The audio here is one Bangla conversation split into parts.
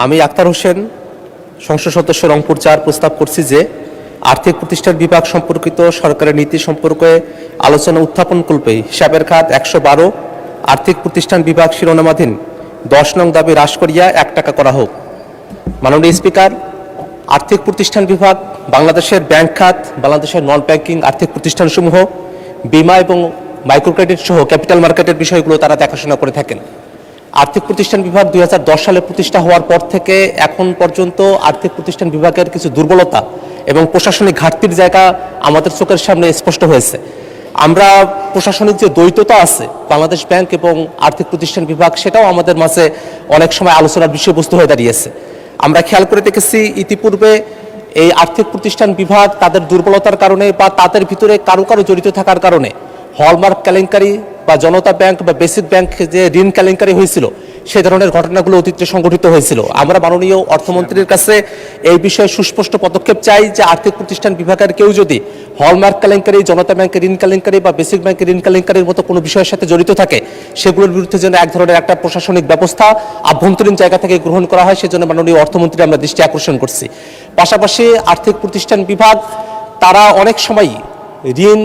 আমি আক্তার হোসেন, সংসদ সদস্য রংপুর ৪ প্রস্তাব করছি যে আর্থিক প্রতিষ্ঠান বিভাগ সম্পর্কিত সরকারের নীতি সম্পর্কে আলোচনা উত্থাপন করবে হিসাবের খাত ১১২ আর্থিক প্রতিষ্ঠান বিভাগ শিরোনামাধীন ১০ নং দাবি হ্রাস করিয়া ১ টাকা করা হোক। মাননীয় স্পিকার, আর্থিক প্রতিষ্ঠান বিভাগ বাংলাদেশের ব্যাংক খাত, বাংলাদেশের নন ব্যাংকিং আর্থিক প্রতিষ্ঠানসমূহ, বিমা এবং মাইক্রো ক্রেডিট সহ ক্যাপিটাল মার্কেটের বিষয়গুলো তারা দেখাশোনা করে থাকেন। আর্থিক প্রতিষ্ঠান বিভাগ ২০১০ সালে প্রতিষ্ঠা হওয়ার পর থেকে এখন পর্যন্ত আর্থিক প্রতিষ্ঠান বিভাগের কিছু দুর্বলতা এবং প্রশাসনিক ঘাটতির জায়গা আমাদের চোখের সামনে স্পষ্ট হয়েছে। আমরা প্রশাসনিক যে দ্বৈততা আছে বাংলাদেশ ব্যাংক এবং আর্থিক প্রতিষ্ঠান বিভাগ, সেটাও আমাদের মাঝে অনেক সময় আলোচনার বিষয়বস্তু হয়ে দাঁড়িয়েছে। আমরা খেয়াল করে দেখেছি ইতিপূর্বে এই আর্থিক প্রতিষ্ঠান বিভাগ তাদের দুর্বলতার কারণে বা তাদের ভিতরে কারো জড়িত থাকার কারণে হলমার্ক কেলেঙ্কারি বা জনতা ব্যাংক বা বেসিক ব্যাংক যে ঋণ কেলেঙ্কারি হয়েছিল, সেই ধরনের ঘটনাগুলো অতীতে সংঘটিত হয়েছিল। আমরা মাননীয় অর্থমন্ত্রীর কাছে এই বিষয়ে সুস্পষ্ট পদক্ষেপ চাই যে আর্থিক প্রতিষ্ঠান বিভাগের কেউ যদি হলমার্ক কেলেঙ্কারি, জনতা ব্যাংকের ঋণ কেলেঙ্কারি বা বেসিক ব্যাংকের ঋণ কেলেঙ্কারির মতো কোনো বিষয়ের সাথে জড়িত থাকে, সেগুলোর বিরুদ্ধে যেন এক ধরনের একটা প্রশাসনিক ব্যবস্থা আভ্যন্তরীণ জায়গা থেকে গ্রহণ করা হয়, সেজন্য মাননীয় অর্থমন্ত্রী আমরা দৃষ্টি আকর্ষণ করছি। পাশাপাশি আর্থিক প্রতিষ্ঠান বিভাগ তারা অনেক সময় ঋণ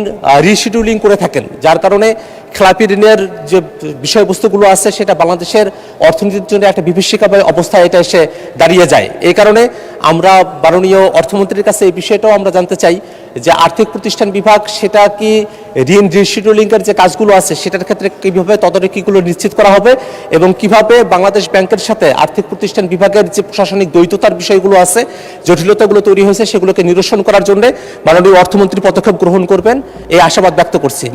রিশিডিউলিং করে থাকেন, যার কারণে খেলাপি ঋণের যে বিষয়বস্তুগুলো আছে সেটা বাংলাদেশের অর্থনীতির জন্য একটা বিভীষিকাময় অবস্থায় এটা এসে দাঁড়িয়ে যায়। এই কারণে আমরা মাননীয় অর্থমন্ত্রীর কাছে এই বিষয়টাও আমরা জানতে চাই যে আর্থিক প্রতিষ্ঠান বিভাগ সেটা কি ঋণ রিশিডিউলিংয়ের যে কাজগুলো আছে সেটার ক্ষেত্রে কীভাবে তদারকিগুলো নিশ্চিত করা হবে এবং কিভাবে বাংলাদেশ ব্যাংকের সাথে আর্থিক প্রতিষ্ঠান বিভাগের যে প্রশাসনিক দ্বৈততার বিষয়গুলো আছে, জটিলতাগুলো তৈরি হয়েছে, সেগুলোকে নিরসন করার জন্য মাননীয় অর্থমন্ত্রী পদক্ষেপ গ্রহণ করবেন এই আশাবাদ ব্যক্ত করছি।